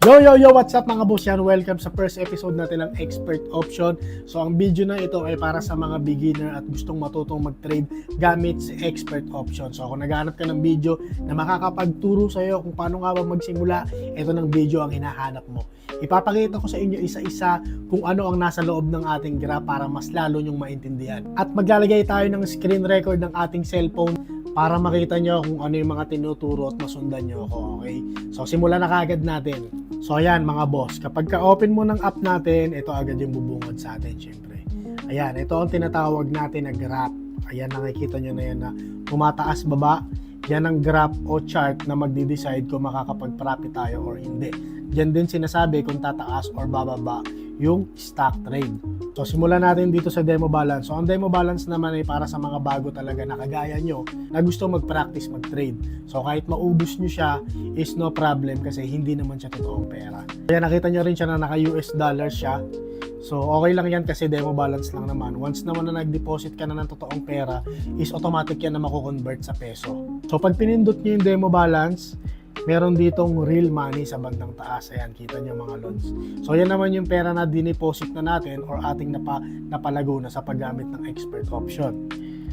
Yo, what's up mga boss yan? Welcome sa first episode natin ng Expert Option. So ang video na ito ay para sa mga beginner at gustong matutong mag-trade gamit si Expert Option. So kung naghahanap ka ng video na makakapagturo sa iyo kung paano nga ba magsimula, ito ng video ang hinahanap mo. Ipapakita ko sa inyo isa-isa kung ano ang nasa loob ng ating graph para mas lalo nyong maintindihan. At maglalagay tayo ng screen record ng ating cellphone para makita nyo kung ano yung mga tinuturo at masundan nyo ako, okay? So, simulan na kagad natin. So, ayan mga boss, kapag ka-open mo ng app natin, ito agad yung bubungad sa atin, syempre. Ayan, ito ang tinatawag natin na graph. Ayan, nakikita nyo na yan na tumataas baba. Yan ang graph o chart na magdi-decide kung makakapag-profit tayo or hindi. Diyan din sinasabi kung tataas or bababa yung stock trade. So, simulan natin dito sa demo balance. So, ang demo balance naman ay para sa mga bago talaga na kagaya nyo na gusto mag-practice mag-trade. So, kahit maubos nyo siya is no problem kasi hindi naman siya totoong pera. Kaya nakita nyo rin siya na naka-US dollars siya. So, okay lang yan kasi demo balance lang naman. Once naman na nag-deposit ka na ng totoong pera, is automatic yan na mako-convert sa peso. So, pag pinindot nyo yung demo balance, meron ditong real money sa bandang taas. Ayan, kita nyo mga lods. So, yan naman yung pera na dineposit na natin or ating napalago na sa paggamit ng expert option.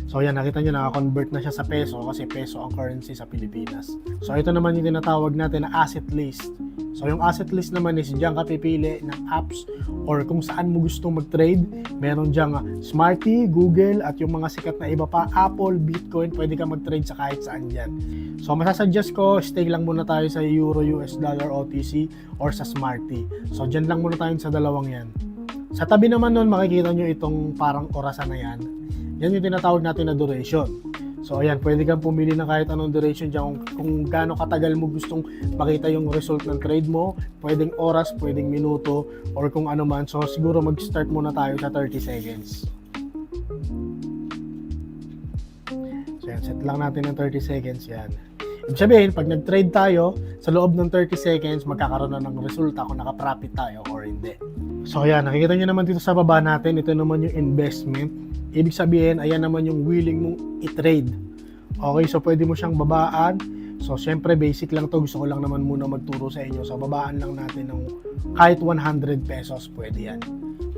So, yan, nakita nyo, naka-convert na siya sa peso kasi peso ang currency sa Pilipinas. So, ito naman yung tinatawag natin na asset list. So, yung asset list naman is diyan ka pipili ng apps or kung saan mo gustong mag-trade. Meron diyan Smarty, Google, at yung mga sikat na iba pa, Apple, Bitcoin, pwede ka mag-trade sa kahit saan dyan. So, masasuggest ko, stay lang muna tayo sa Euro, US Dollar, OTC, or sa Smarty. So, dyan lang muna tayo sa dalawang yan. Sa tabi naman nun, makikita nyo itong parang orasan na yan. Yan yung tinatawag natin na duration. So, ayan, pwede kang pumili ng kahit anong duration dyan kung gaano katagal mo gustong makita yung result ng trade mo. Pwedeng oras, pwedeng minuto, or kung ano man. So, siguro mag-start muna tayo sa 30 seconds. So, yan, set lang natin ng 30 seconds yan. Ibig sabihin, pag nag-trade tayo, sa loob ng 30 seconds, magkakaroon na ng resulta kung naka-profit tayo or hindi. So, ayan, nakikita nyo naman dito sa baba natin, ito naman yung investment. Ibig sabihin, ayan naman yung willing mong i-trade. Okay, so pwede mo siyang babaan. So, syempre, basic lang to. Gusto ko lang naman muna magturo sa inyo. So, babaan lang natin ng kahit 100 pesos, pwede yan.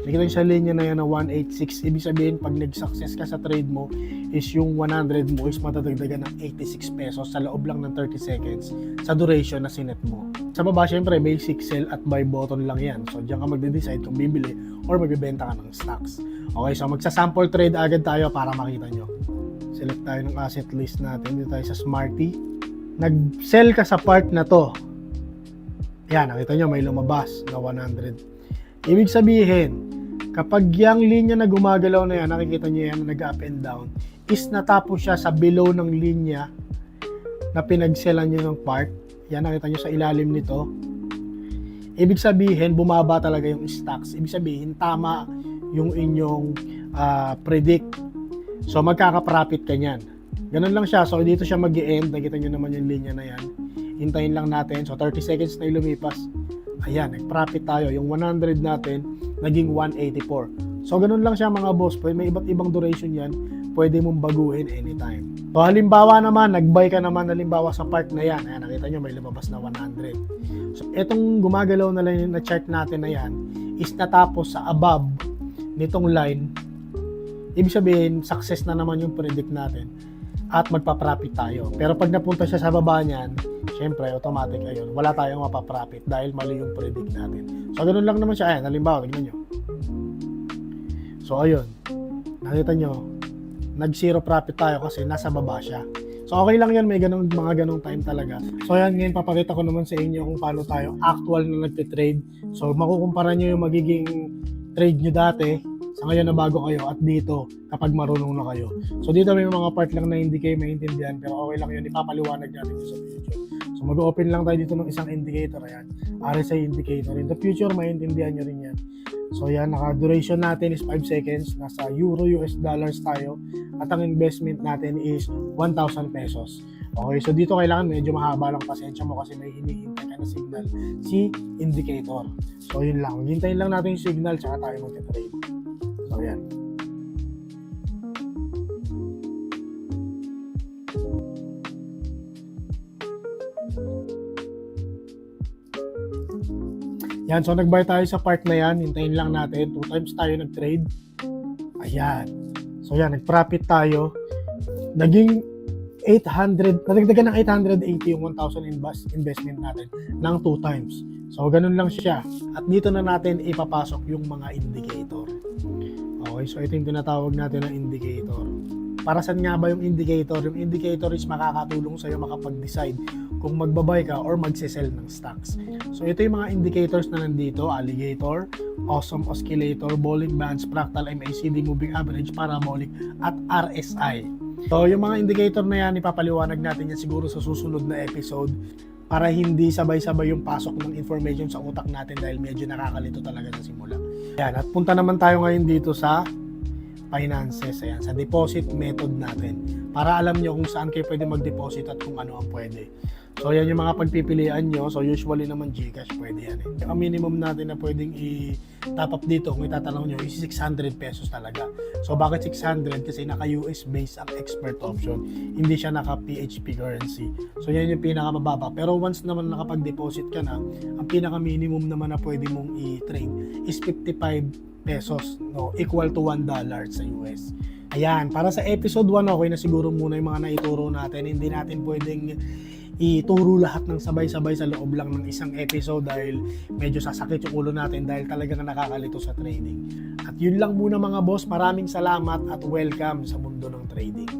Nakikita nyo sa linya na yan na 186. Ibig sabihin, pag nag-success ka sa trade mo, is yung 100 mo is matadagdagan ng 86 pesos sa loob lang ng 30 seconds sa duration na sinet mo. Sa baba, syempre, basic sell at buy button lang yan. So, diyan ka magde-decide kung bibili or magbibenta ka ng stocks. Okay, so magsa-sample trade agad tayo para makita nyo. Select tayo ng asset list natin. Dito tayo sa Smarty. Nag-sell ka sa part na to. Yan, nakita nyo, may lumabas na 100. Ibig sabihin, kapag yung linya na gumagalaw na yan, nakikita nyo yan, nag-up and down, is natapos siya sa below ng linya na pinag-sellan nyo ng part. Yan, nakita nyo sa ilalim nito. Ibig sabihin, bumaba talaga yung stocks. Ibig sabihin, tama yung inyong predict. So, magkaka-profit ka niyan. Ganun lang siya. So, dito siya mag-i-end. Nakita nyo naman yung linya na yan. Hintayin lang natin. So, 30 seconds na lumipas. Ayan, nag-profit tayo. Yung 100 natin, naging 184. So, ganun lang siya mga boss. May iba't ibang duration yan. Pwede mong baguhin anytime. So, halimbawa naman, nag-buy ka naman halimbawa sa part na yan. Ayan, nakita nyo, may lumabas na 100. So, etong gumagalaw na lang na chart natin na yan is natapos sa above nitong line. Ibig sabihin, success na naman yung predict natin at magpa-profit tayo. Pero pag napunta siya sa baba niyan, syempre, automatic ayun, wala tayong mapa-profit dahil mali yung predict natin. So, ganun lang naman siya. Ayan, halimbawa, tignan nyo. So, ayun. Nakita nyo, nag-zero profit tayo kasi nasa baba siya. So, okay lang yan. May mga ganung time talaga. So, ayan, ngayon papakita ko naman sa inyo kung paano tayo actual na nagtitrade. So, makukumpara nyo yung magiging trade nyo dati sa ngayon na bago kayo at dito kapag marunong na kayo. So, dito may mga part lang na hindi kayo maintindihan pero okay lang yun. Ipapaliwanag natin sa future. So, mag-open lang tayo dito ng isang indicator. Ayan, RSI indicator. In the future, maintindihan nyo rin yan. So, yan, naka-duration natin is 5 seconds. Nasa Euro, US dollars tayo. At ang investment natin is 1,000 pesos. Okay, so dito kailangan medyo mahaba lang pasensya mo kasi may hinihintay ka na signal si indicator. So, yun lang. Hintayin lang natin yung signal tsaka tayo mag-trade. So, yan. Yan, so nag-buy tayo sa part na yan. Hintayin lang natin. 2 times tayo nag-trade. Ayan. So yan, nag-profit tayo. Naging 800, nadagdagan ng 880 yung 1,000 investment natin ng 2 times. So ganun lang siya. At dito na natin ipapasok yung mga indicator. Okay, so ito yung tinatawag natin na indicator. Para saan nga ba yung indicator? Yung indicator is makakatulong sa'yo makapag-decide kung magbabay ka or magsisell ng stocks. So ito yung mga indicators na nandito: alligator, awesome oscillator, bolling bands, fractal, MACD, moving average, parabolic, at RSI. So yung mga indicator na yan, ipapaliwanag natin yan siguro sa susunod na episode para hindi sabay-sabay yung pasok ng information sa utak natin dahil medyo nakakalito talaga sa simula. Yan, at punta naman tayo ngayon dito sa finances, ayan, sa deposit method natin para alam nyo kung saan kayo pwede mag-deposit at kung ano ang pwede. So yan yung mga pagpipilian nyo. So usually naman GCash pwede yan eh. Ang minimum natin na pwedeng i-top up dito kung itatanong nyo is 600 pesos talaga. So bakit 600? Kasi naka US based ang expert option, hindi siya naka PHP currency. So yan yung pinakamababa. Pero once naman nakapag-deposit ka na, ang pinaka minimum naman na pwede mong i-trade is 55 pesos, no, equal to $1 sa US. Ayan, para sa episode 1, okay na siguro muna yung mga naituro natin. Hindi natin pwedeng ituro lahat ng sabay-sabay sa loob lang ng isang episode dahil medyo sasakit yung ulo natin dahil talagang nakakalito sa trading. At yun lang muna mga boss, maraming salamat at welcome sa mundo ng trading.